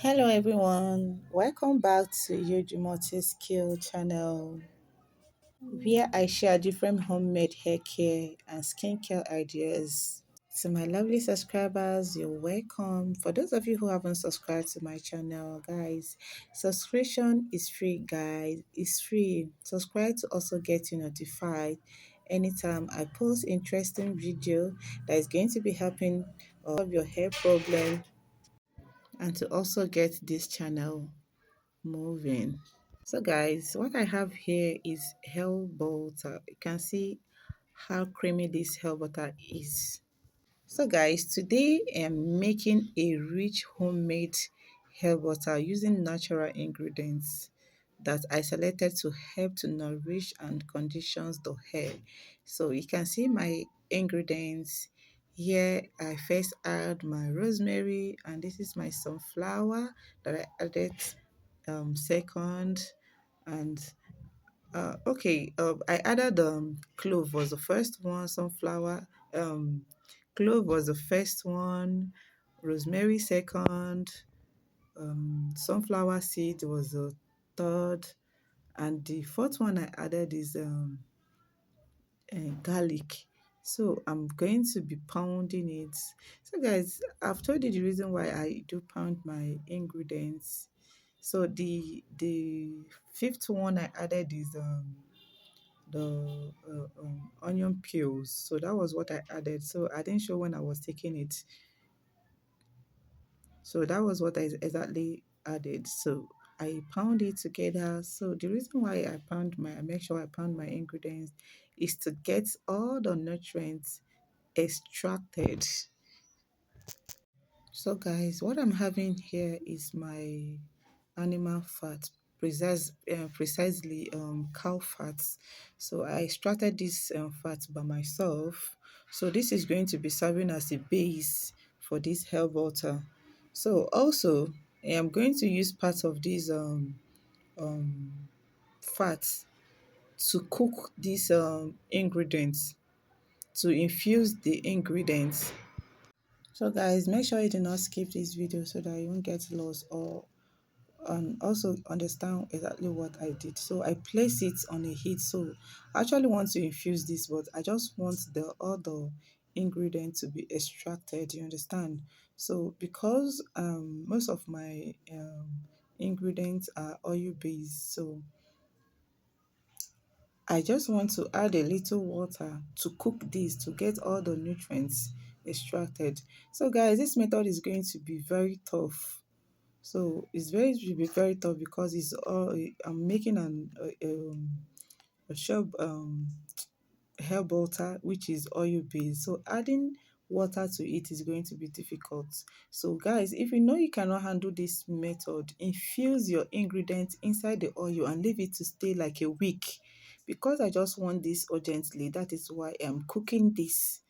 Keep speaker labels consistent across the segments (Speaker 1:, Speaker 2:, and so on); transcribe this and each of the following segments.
Speaker 1: Hello everyone, welcome back to Yuji Multi Skill channel where I share different homemade hair care and skincare ideas. To my lovely subscribers, you're welcome. For those of you who haven't subscribed to my channel, guys, subscription is free, guys. It's free. Subscribe to also get you notified anytime I post interesting video that is going to be helping solve your hair problem and to also get this channel moving. So guys, what I have here is hell butter. You can see how creamy this hell butter is. So guys, today I'm making a rich homemade hair butter using natural ingredients that I selected to help to nourish and conditions the hair. So you can see my ingredients here. I first add my rosemary, and this is my sunflower that I added second. And I added clove was the first one, sunflower, clove was the first one, rosemary second, sunflower seed was the third, and the fourth one I added is garlic. So I'm going to be pounding it. So guys, I've told you the reason why I do pound my ingredients. So the fifth one I added is the onion peels. So that was what I added. So I didn't show when I was taking it. So that was what I exactly added. So I pound it together. So the reason why I make sure I pound my ingredients is to get all the nutrients extracted. So guys, what I'm having here is my animal fat, precisely cow fats. So I extracted this fat by myself. So this is going to be serving as a base for this hair butter. So also I am going to use part of these fats to cook these ingredients, to infuse the ingredients. So guys, make sure you do not skip this video so that you won't get lost, or and also understand exactly what I did. So I place it on a heat. So I actually want to infuse this, but I just want the other ingredient to be extracted. You understand? So because most of my ingredients are oil based, so I just want to add a little water to cook this to get all the nutrients extracted. So guys, this method is going to be very tough. So it's very to be very tough because it's all I'm making a shop hair butter which is oil based. So adding water to it is going to be difficult. So guys, if you know you cannot handle this method, infuse your ingredients inside the oil and leave it to stay like a week. Because I just want this urgently, that is why I'm cooking this.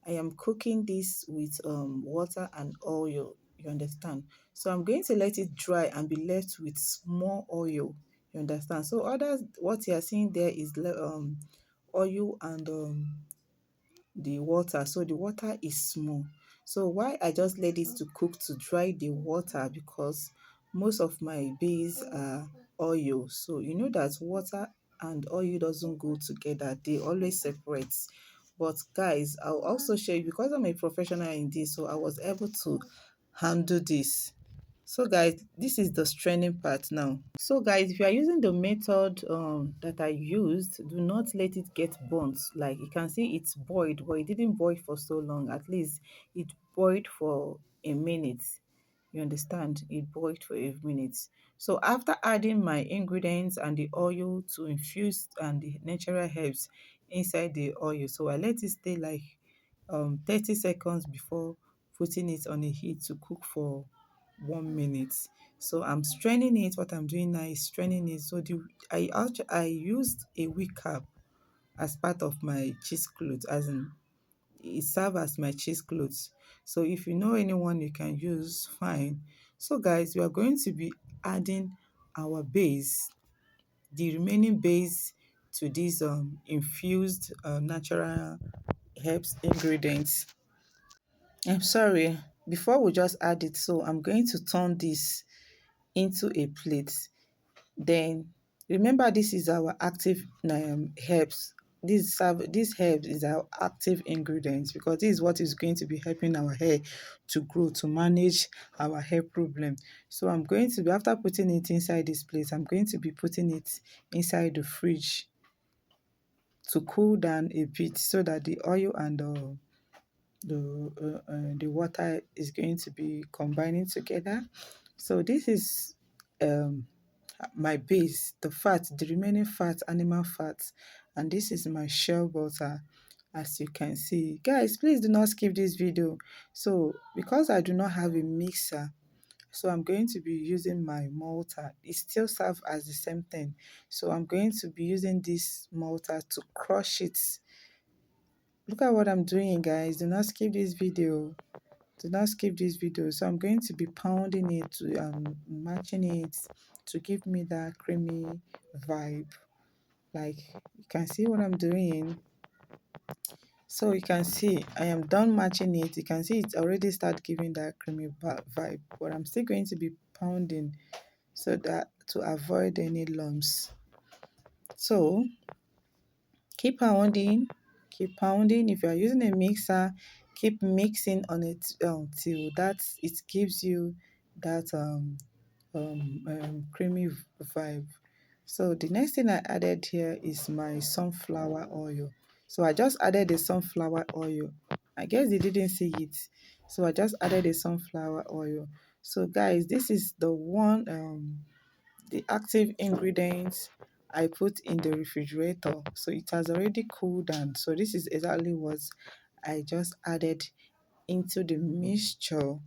Speaker 1: I am cooking this with water and oil. You understand? So I'm going to let it dry and be left with small oil. You understand? So others, what you are seeing there is oil and the water. So the water is small. So why I just let it to cook to dry the water, because most of my base are oil. So you know that water and oil doesn't go together. They always separate. But guys, I'll also show you because I'm a professional in this, so I was able to handle this. So guys, this is the straining part now. So guys, if you are using the method that I used, do not let it get burnt. Like you can see it's boiled, but it didn't boil for so long. At least it boiled for a minute. You understand? It boiled for a minute. So after adding my ingredients and the oil to infuse and the natural herbs inside the oil, so I let it stay like 30 seconds before putting it on a heat to cook for 1 minute. So I'm straining it. What I'm doing now is straining it. So I used a wheat cap as part of my cheesecloth, as in it serves as my cheesecloth. So if you know anyone you can use, fine. So guys, we are going to be adding our base, the remaining base, to these infused natural herbs ingredients. I'm sorry. before we just add it, so I'm going to turn this into a plate. Then remember, this is our active herbs. This herb is our active ingredients, because this is what is going to be helping our hair to grow, to manage our hair problem. So I'm going to be, after putting it inside this plate, I'm going to be putting it inside the fridge to cool down a bit, so that the oil and the water is going to be combining together. So this is um my base, the fat, the remaining fat, animal fat, and this is my shea butter. As you can see, guys, please do not skip this video. So because I do not have a mixer, so I'm going to be using my mortar. It still serves as the same thing. So I'm going to be using this mortar to crush it. Look at what I'm doing, guys. Do not skip this video. Do not skip this video. So I'm going to be pounding it, to matching it to give me that creamy vibe. Like, you can see what I'm doing. So you can see I am done matching it. You can see it's already start giving that creamy vibe, but I'm still going to be pounding, so that to avoid any lumps. So keep pounding, keep pounding. If you are using a mixer, keep mixing on it till that it gives you that creamy vibe. So the next thing I added here is my sunflower oil. So I just added the sunflower oil. I guess they didn't see it. So I just added the sunflower oil. So guys, this is the one the active ingredients I put in the refrigerator. So it has already cooled down. So this is exactly what I just added into the mixture.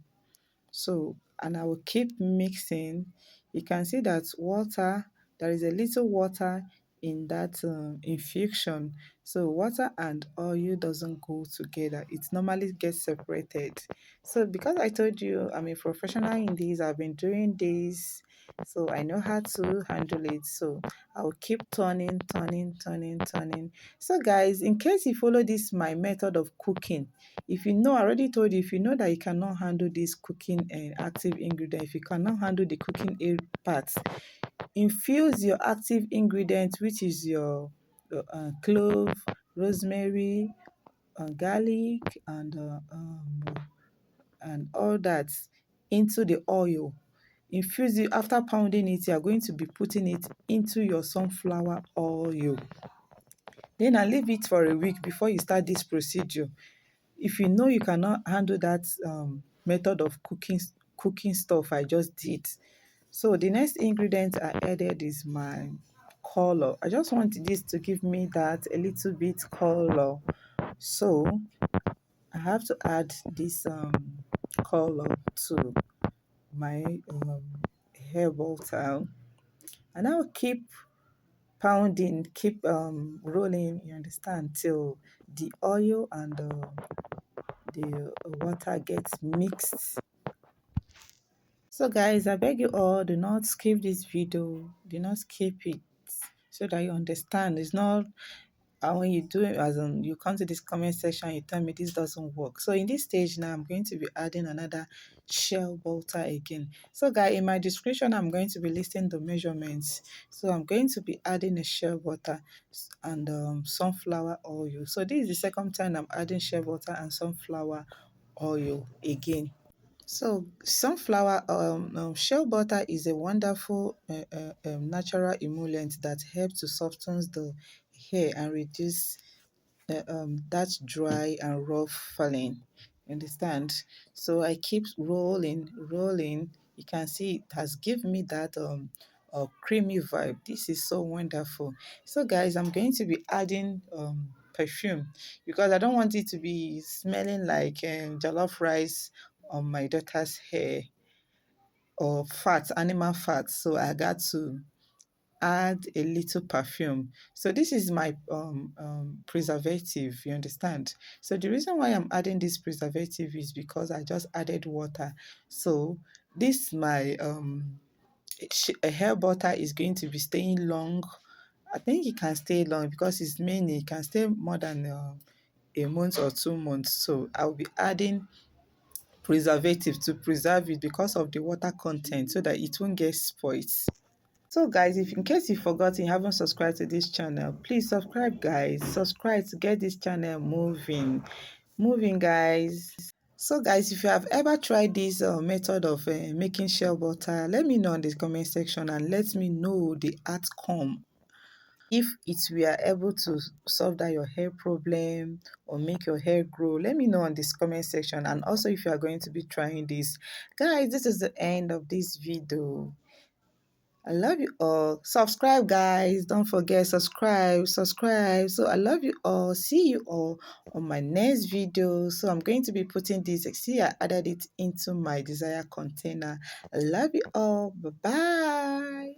Speaker 1: So, and I will keep mixing. You can see that water, there is a little water in that infusion. So water and oil doesn't go together. It normally gets separated. So because I told you I'm a professional in this, I've been doing this, so I know how to handle it. So I'll keep turning, turning, turning, turning. So guys, in case you follow this my method of cooking, if you know, I already told you, if you know that you cannot handle this cooking active ingredient, if you cannot handle the cooking parts, infuse your active ingredient, which is your clove, rosemary, garlic, and all that, into the oil. Infuse it. After pounding it, you are going to be putting it into your sunflower oil. Then I leave it for a week before you start this procedure. If you know you cannot handle that method of cooking stuff I just did. So the next ingredient I added is my color. I just want this to give me that a little bit color. So I have to add this color to my herbal tile, and I'll keep pounding, keep rolling, you understand, till the oil and the water gets mixed. So guys, I beg you all, do not skip this video, do not skip it, so that you understand. It's not when you do it, as in you come to this comment section, you tell me this doesn't work. So in this stage now, I'm going to be adding another shell butter again. So guys, in my description, I'm going to be listing the measurements. So I'm going to be adding a shell butter and sunflower oil. So this is the second time I'm adding shell butter and sunflower oil again. So sunflower shea butter is a wonderful natural emollient that helps to soften the hair and reduce that dry and rough falling. Understand? So I keep rolling, rolling. You can see it has given me that creamy vibe. This is so wonderful. So guys, I'm going to be adding perfume, because I don't want it to be smelling like jollof rice on my daughter's hair, or fat, animal fat. So I got to add a little perfume. So this is my preservative, you understand? So the reason why I'm adding this preservative is because I just added water. So this my hair butter is going to be staying long. I think it can stay long because it's mainly, it can stay more than a month or 2 months. So I'll be adding preservative to preserve it because of the water content so that it won't get spoiled. So guys, if in case you forgot you haven't subscribed to this channel, please subscribe guys. Subscribe to get this channel moving. Moving guys. So guys, if you have ever tried this method of making shea butter, let me know in the comment section and let me know the outcome. If it we are able to solve that your hair problem or make your hair grow, let me know in this comment section. And also if you are going to be trying this. Guys, this is the end of this video. I love you all. Subscribe, guys. Don't forget, subscribe. So I love you all. See you all on my next video. So I'm going to be putting this. See, I added it into my desired container. I love you all. Bye-bye.